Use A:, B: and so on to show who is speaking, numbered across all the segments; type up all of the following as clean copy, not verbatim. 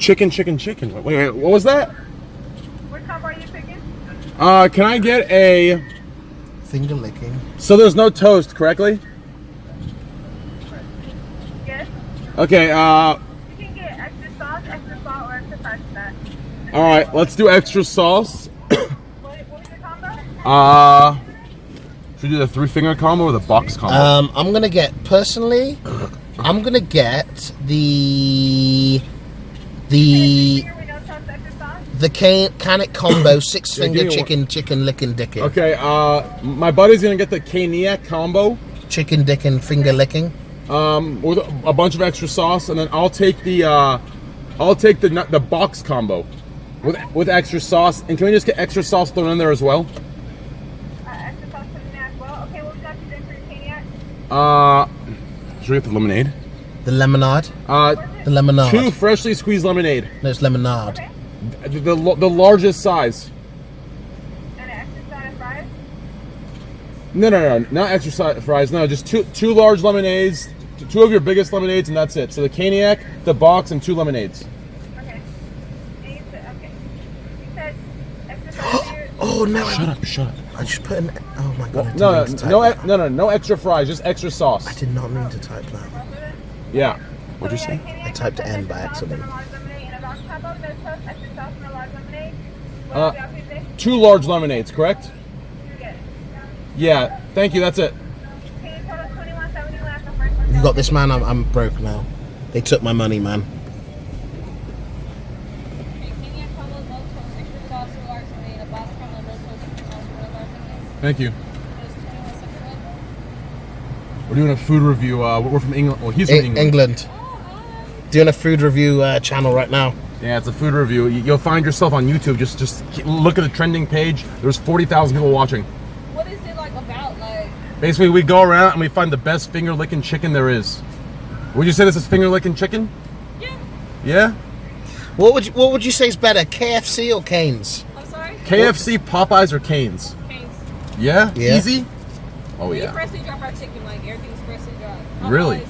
A: Chicken. Wait, what was that?
B: What combo are you picking?
A: Can I get a
C: finger licking?
A: So there's no toast, correctly?
B: Yes.
A: Okay,
B: You can get extra sauce, extra salt, or extra fresh that.
A: Alright, let's do extra sauce.
B: What was your combo?
A: Should we do the 3-finger combo or the box combo?
C: I'm gonna get, personally, I'm gonna get the can it combo 6-finger chicken licking dickin'.
A: Okay, my buddy's gonna get the Caniac combo.
C: Chicken dickin' finger licking.
A: With a bunch of extra sauce, and then I'll take the box combo with extra sauce. And can we just get extra sauce thrown in there as well?
B: Extra sauce put in there as well. Okay, what would you like to drink for your Caniac?
A: Should we get the lemonade?
C: The lemonade. The lemonade.
A: 2 freshly squeezed lemonade.
C: No, it's lemonade.
B: Okay.
A: The largest size.
B: And an extra side of fries?
A: No, not extra fries. No, just two large lemonades, 2 of your biggest lemonades, and that's it. So the Caniac, the box, and 2 lemonades.
B: Okay. And you said extra side.
C: Oh no!
A: Shut up!
C: I just put in. Oh my god!
A: No extra fries, just extra sauce.
C: I did not mean to type that.
A: Yeah. What'd you say?
C: I typed N by accident.
A: 2 large lemonades, correct? Yeah. Thank you. That's it.
C: You got this, man. I'm broke now. They took my money, man.
A: Thank you. We're doing a food review. We're from England. Well, he's from
C: England. Doing a food review channel right now.
A: Yeah, it's a food review. You'll find yourself on YouTube. Just look at the trending page. There's 40,000 people watching.
B: What is it like about? Like,
A: basically, we go around and we find the best finger licking chicken there is. Would you say this is finger licking chicken?
B: Yeah.
A: Yeah.
C: What would you say is better, KFC or Cane's?
B: I'm sorry.
A: KFC, Popeyes, or Cane's?
B: Cane's.
A: Yeah.
C: Yeah.
A: Easy. Oh yeah.
B: We freshly drop our chicken, like everything's freshly dropped.
A: Really?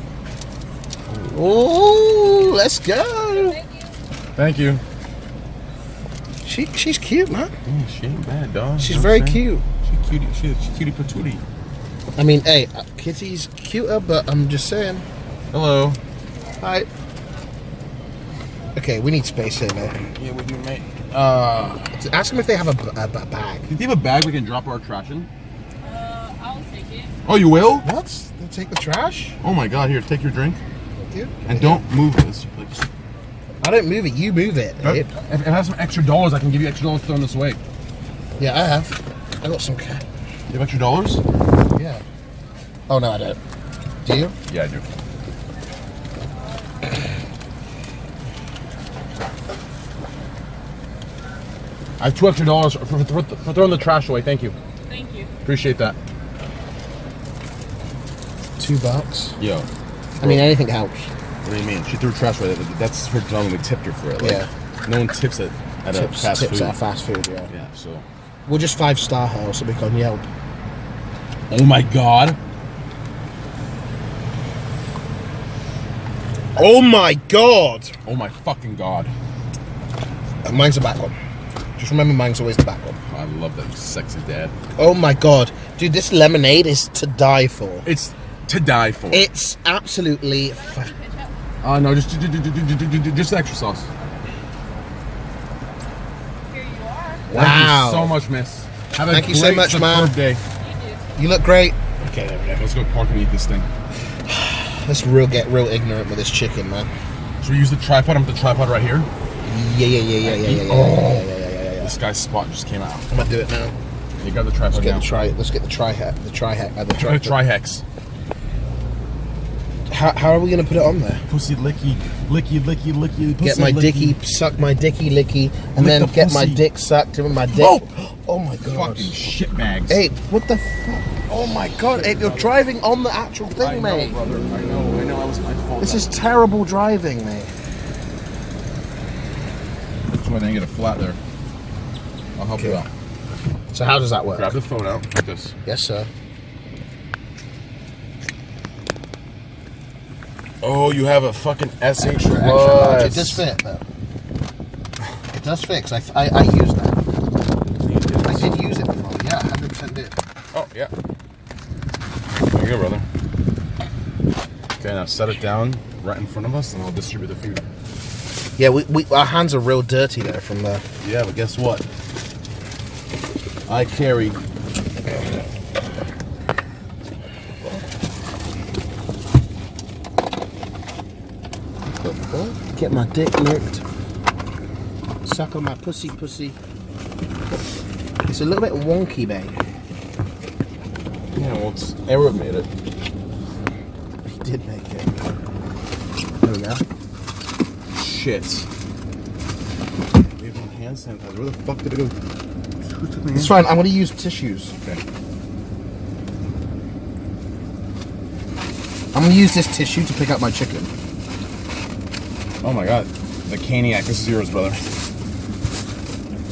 C: Oh, let's go.
A: Thank you.
C: She's cute, man.
A: Yeah, she ain't bad, dog.
C: She's very cute.
A: She's cutie patootie.
C: I mean, hey, Kitty's cuter, but I'm just saying.
A: Hello.
C: Hi. Okay, we need space here, mate.
A: Yeah, we do, mate.
C: Ask them if they have a bag.
A: Do you have a bag we can drop our trash in?
B: I'll take it.
A: Oh, you will?
C: What? They'll take the trash?
A: Oh my God! Here, take your drink.
C: Dude.
A: And don't move this.
C: I don't move it. You move it. Abe.
A: If it has some extra dollars, I can give you extra dollars throwing this away.
C: Yeah, I have. I got some cash.
A: You have extra dollars?
C: Yeah. Oh no, I don't. Do you?
A: Yeah, I do. I have $2 extra for throwing the trash away. Thank you.
B: Thank you.
A: Appreciate that.
C: $2.
A: Yo.
C: I mean, anything helps.
A: What do you mean? She threw trash away. That's her telling me we tipped her for it. Like,
C: Yeah.
A: No one tips at a fast
C: tips
A: food.
C: at a fast food, yeah.
A: Yeah, so.
C: We're just 5-star her, so we can Yelp.
A: Oh my God.
C: Oh my God!
A: Oh my fucking God.
C: Mine's the back one. Just remember, mine's always the back one.
A: I love that sexy dad.
C: Oh my God. Dude, this lemonade is to die for.
A: It's to die for.
C: It's absolutely...
A: No, just extra sauce.
B: Here you are.
C: Wow.
A: Thank you so much, miss. Have a
C: Thank you so
A: great,
C: much, man.
A: superb day.
C: You look great.
A: Okay, let's go park and eat this thing.
C: Let's get real ignorant with this chicken, man.
A: Should we use the tripod? I'm with the tripod right here.
C: Yeah.
A: This guy's spot just came out.
C: I'm gonna do it now.
A: You got the tripod now.
C: Let's get the
A: Trihex.
C: How are we gonna put it on there?
A: Pussy licky. Pussy
C: Get my
A: licky.
C: dicky, suck my dicky licky, and
A: Lick
C: then
A: the
C: get my
A: pussy.
C: dick sucked with my dick. Oh my God.
A: Fucking shitbags.
C: Abe, what the fuck? Oh my God, Abe, you're driving on the actual thing,
A: I know,
C: mate.
A: brother. I know. That was my fault.
C: This is terrible driving, mate.
A: That's why I didn't get a flat there. I'll help you out.
C: So how does that work?
A: Grab the phone out like this.
C: Yes, sir.
A: Oh, you have a fucking SH
C: Extra large. It does fit, though. it does fix. I used that. I did use it before. Yeah, 100% did.
A: Oh, yeah. There you go, brother. Okay, now set it down right in front of us and I'll distribute the food.
C: Yeah, our hands are real dirty there from the...
A: Yeah, but guess what? I carry...
C: Get my dick licked. Suck on my pussy. It's a little bit wonky, babe.
A: Yeah, well, it's Arab made it.
C: He did make it. There we go.
A: Shit. We have no hand sanitizer. Where the fuck did it go? Who took my
C: It's
A: hand?
C: fine. I'm going to use tissues.
A: Okay.
C: I'm going to use this tissue to pick up my chicken.
A: Oh my god. The Caniac. This is yours, brother.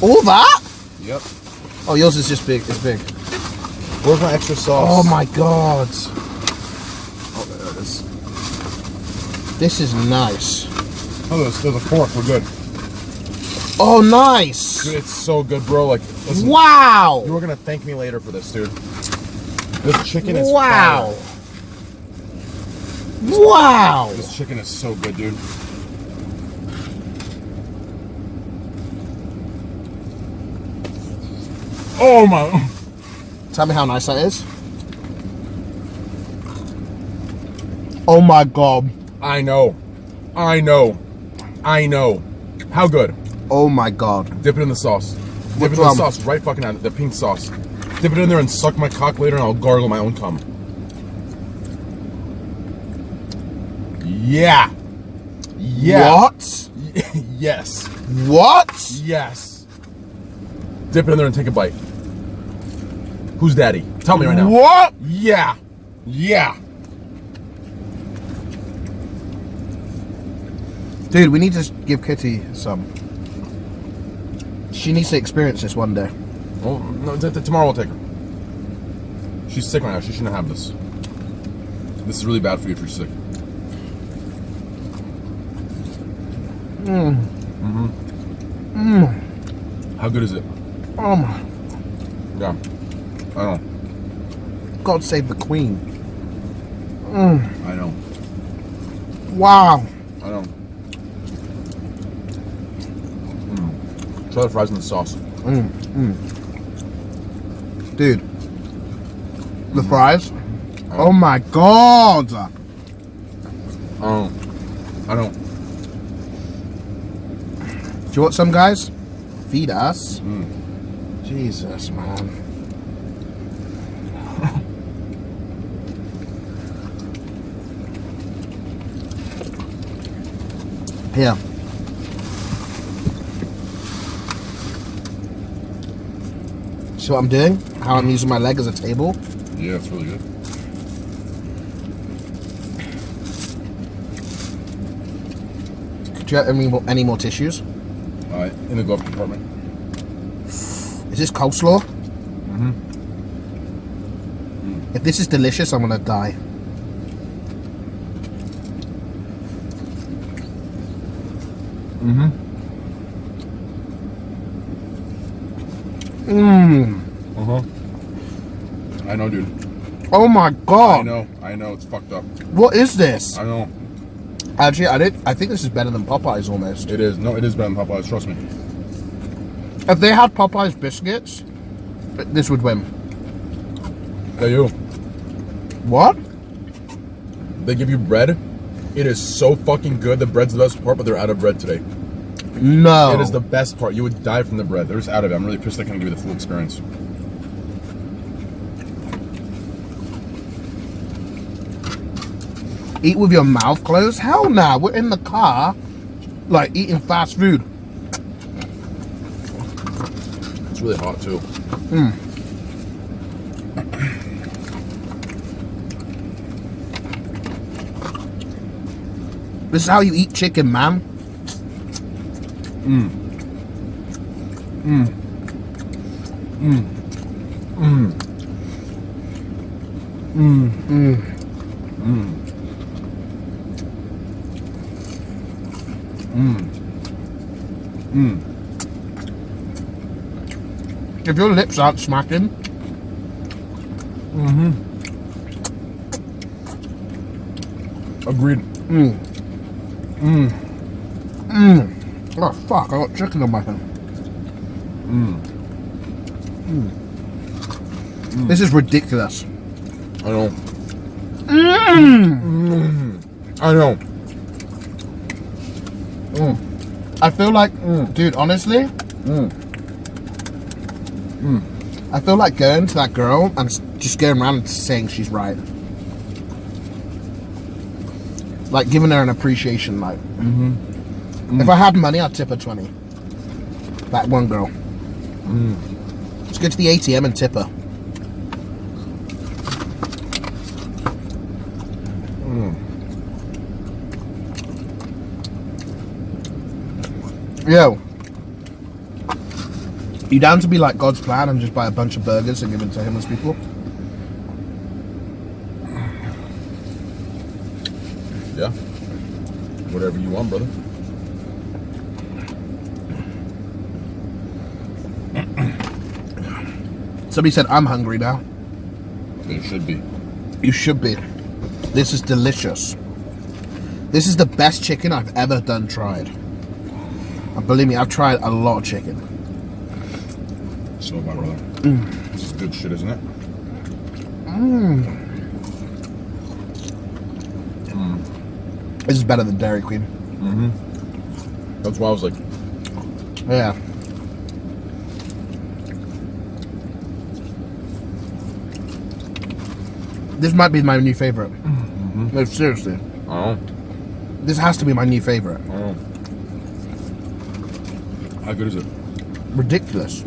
C: All that?
A: Yep.
C: Oh, yours is just big. It's big.
A: Where's my extra sauce?
C: Oh my god.
A: Oh, there it is.
C: This is nice.
A: Oh, there's a fork. We're good.
C: Oh, nice.
A: Dude, it's so good, bro. Like, listen,
C: Wow.
A: you were gonna thank me later for this, dude. This chicken is
C: Wow.
A: fire.
C: Wow.
A: This chicken is so good, dude. Oh my!
C: Tell me how nice that is. Oh my god.
A: I know. How good?
C: Oh my god.
A: Dip it in the sauce. Dip it in the sauce, right fucking on it, the pink sauce. Dip it in there and suck my cock later and I'll gargle my own cum. Yeah.
C: What?
A: Yes.
C: What?
A: Yes. Dip it in there and take a bite. Who's daddy? Tell me right now.
C: What?
A: Yeah.
C: Dude, we need to give Kitty some. She needs to experience this one day.
A: Well, no, tomorrow we'll take her. She's sick right now. She shouldn't have this. This is really bad for you if you're sick. How good is it?
C: Oh my.
A: Yeah. I know.
C: God save the Queen.
A: I know.
C: Wow.
A: I know. Try the fries in the sauce.
C: Dude. The fries? Oh my god.
A: I don't.
C: Do you want some, guys? Feed us. Jesus, man. Here. See what I'm doing? How I'm using my leg as a table?
A: Yeah, it's really good.
C: Do you have any more tissues?
A: In the glove compartment.
C: Is this coleslaw? If this is delicious, I'm gonna die.
A: I know, dude.
C: Oh my god.
A: I know, it's fucked up.
C: What is this?
A: I know.
C: Actually, I think this is better than Popeyes almost.
A: It is. No, it is better than Popeyes, trust me.
C: If they had Popeyes biscuits, this would win.
A: They do.
C: What?
A: They give you bread. It is so fucking good. The bread's the best part, but they're out of bread today.
C: No.
A: It is the best part. You would die from the bread. They're just out of it. I'm really pissed they can't give you the full experience.
C: Eat with your mouth closed? Hell nah. We're in the car, like, eating fast food.
A: It's really hot, too.
C: This is how you eat chicken, man. If your lips aren't smacking,
A: Agreed.
C: oh fuck! I got chicken on my hand. This is ridiculous.
A: I know. I know.
C: I feel like, dude, honestly, I feel like going to that girl and just going around and saying she's right. Like giving her an appreciation, like. If I had money, I'd tip her 20. That one girl. Let's go to the ATM and tip her. Yo. You down to be like God's plan and just buy a bunch of burgers and give them to homeless people?
A: Yeah. Whatever you want, brother.
C: Somebody said, I'm hungry now.
A: It should be.
C: You should be. This is delicious. This is the best chicken I've ever tried. And believe me, I've tried a lot of chicken.
A: So, my brother. This is good shit, isn't it?
C: This is better than Dairy Queen.
A: That's why I was like,
C: Yeah. This might be my new favorite. No, seriously.
A: oh,
C: This has to be my new favorite.
A: oh. How good is it?
C: Ridiculous.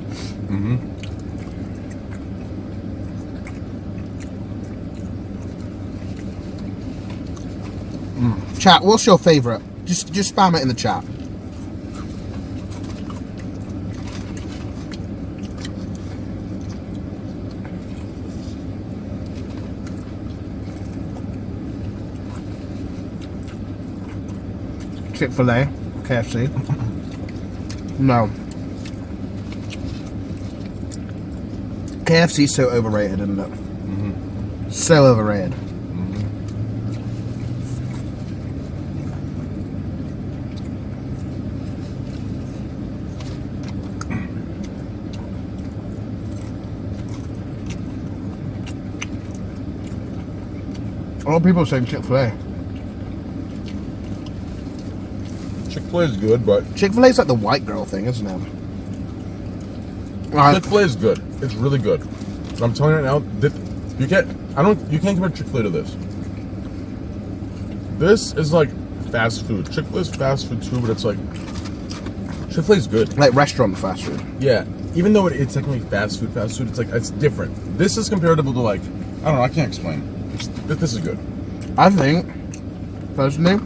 C: Chat, what's your favorite? Just spam it in the chat. Chick-fil-A, KFC. No. KFC's so overrated, isn't it? So overrated. A lot of people are saying Chick-fil-A.
A: Chick-fil-A is good, but
C: Chick-fil-A's like the white girl thing, isn't it?
A: Chick-fil-A is good. It's really good. I'm telling you right now, you can't compare Chick-fil-A to this. This is like fast food. Chick-fil-A is fast food too, but it's like Chick-fil-A is good.
C: Like restaurant fast food.
A: Yeah, even though it's technically fast food, it's like it's different. This is comparable to like I don't know. I can't explain. This is good.
C: I think, personally,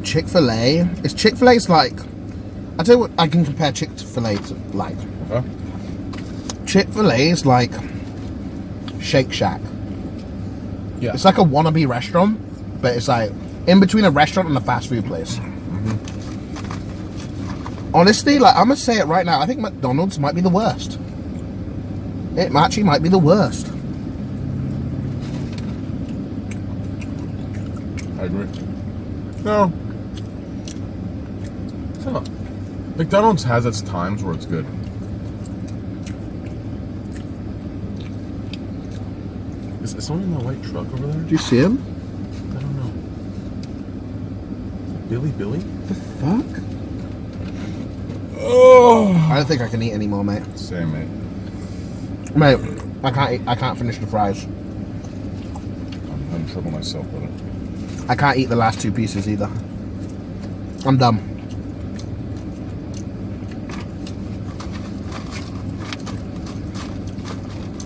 C: Chick-fil-A's like, I tell you what I can compare Chick-fil-A to like.
A: Okay.
C: Chick-fil-A's like Shake Shack.
A: Yeah.
C: It's like a wannabe restaurant, but it's like in between a restaurant and a fast food place. Honestly, like I'm gonna say it right now, I think McDonald's might be the worst. It actually might be the worst.
A: I agree. No. McDonald's has its times where it's good. Is someone in the white truck over there?
C: Do you see him?
A: I don't know. Billy?
C: The fuck?
A: Oh!
C: I don't think I can eat anymore, mate.
A: Same, mate.
C: Mate, I can't finish the fries.
A: I'm in trouble myself, brother.
C: I can't eat the last 2 pieces either. I'm done.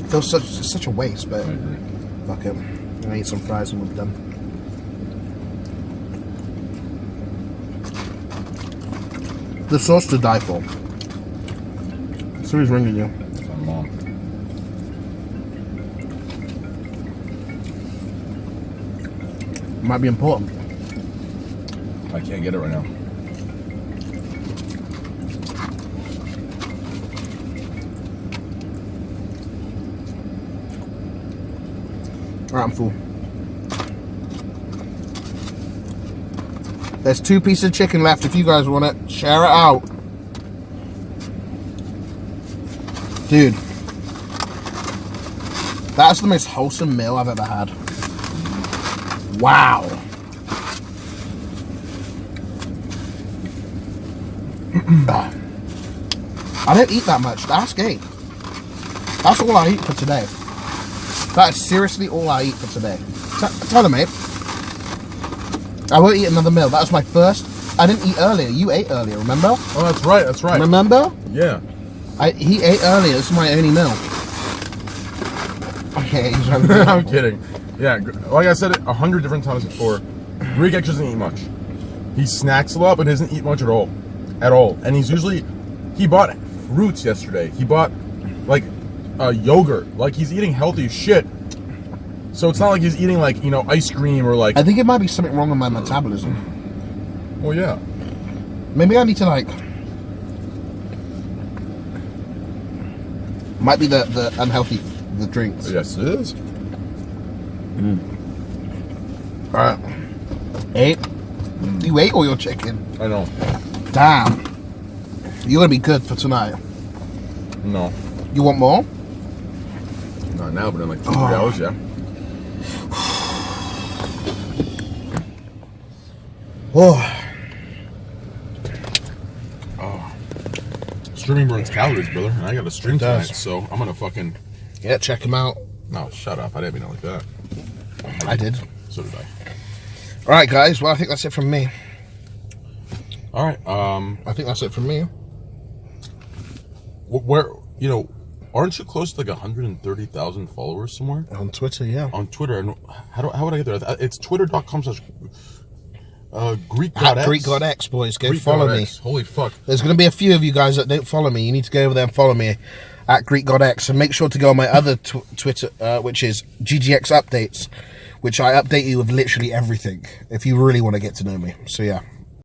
C: Feels such a waste, but
A: I agree.
C: fuck it. I'm gonna eat some fries and we'll be done. The sauce to die for. Somebody's ringing you.
A: My mom.
C: Might be important.
A: I can't get it right now.
C: Alright, I'm full. There's 2 pieces of chicken left if you guys want it. Share it out. Dude. That's the most wholesome meal I've ever had. Wow. I don't eat that much. Ask Gabe. That's all I eat for today. That is seriously all I eat for today. Tell him, mate. I won't eat another meal. That was my first. I didn't eat earlier. You ate earlier, remember?
A: Oh, that's right. That's right.
C: Remember?
A: Yeah.
C: He ate earlier. This is my only meal. Okay, he's
A: I'm kidding. Yeah, like I said it 100 different times before, Greekgodx doesn't eat much. He snacks a lot, but doesn't eat much at all. At all. And he bought fruits yesterday. He bought, like, yogurt. Like, he's eating healthy shit. So it's not like he's eating, like, you know, ice cream or, like...
C: I think it might be something wrong with my metabolism.
A: Well, yeah.
C: Maybe I need to, like... Might be the unhealthy, the drinks.
A: Yes, it is.
C: Alright. 8. You ate all your chicken.
A: I know.
C: Damn. You're gonna be good for tonight.
A: No.
C: You want more?
A: Not now, but in like 2-3 hours, yeah.
C: Oh.
A: Streaming burns calories, brother. And I got to stream
C: It does.
A: tonight, so I'm gonna fucking...
C: Yeah, check him out.
A: No, shut up. I didn't mean it like that.
C: I did.
A: So did I.
C: Alright, guys. Well, I think that's it from me.
A: Alright,
C: I think that's it from me.
A: where, you know, aren't you close to like 130,000 followers somewhere?
C: On Twitter, yeah.
A: On Twitter. And how would I get there? It's twitter.com/Greekgodx.
C: At Greekgodx, boys. Go follow me.
A: Holy fuck.
C: There's going to be a few of you guys that don't follow me. You need to go over there and follow me at Greekgodx. And make sure to go on my other Twitter, which is GGX Updates, which I update you with literally everything if you really want to get to know me. So, yeah.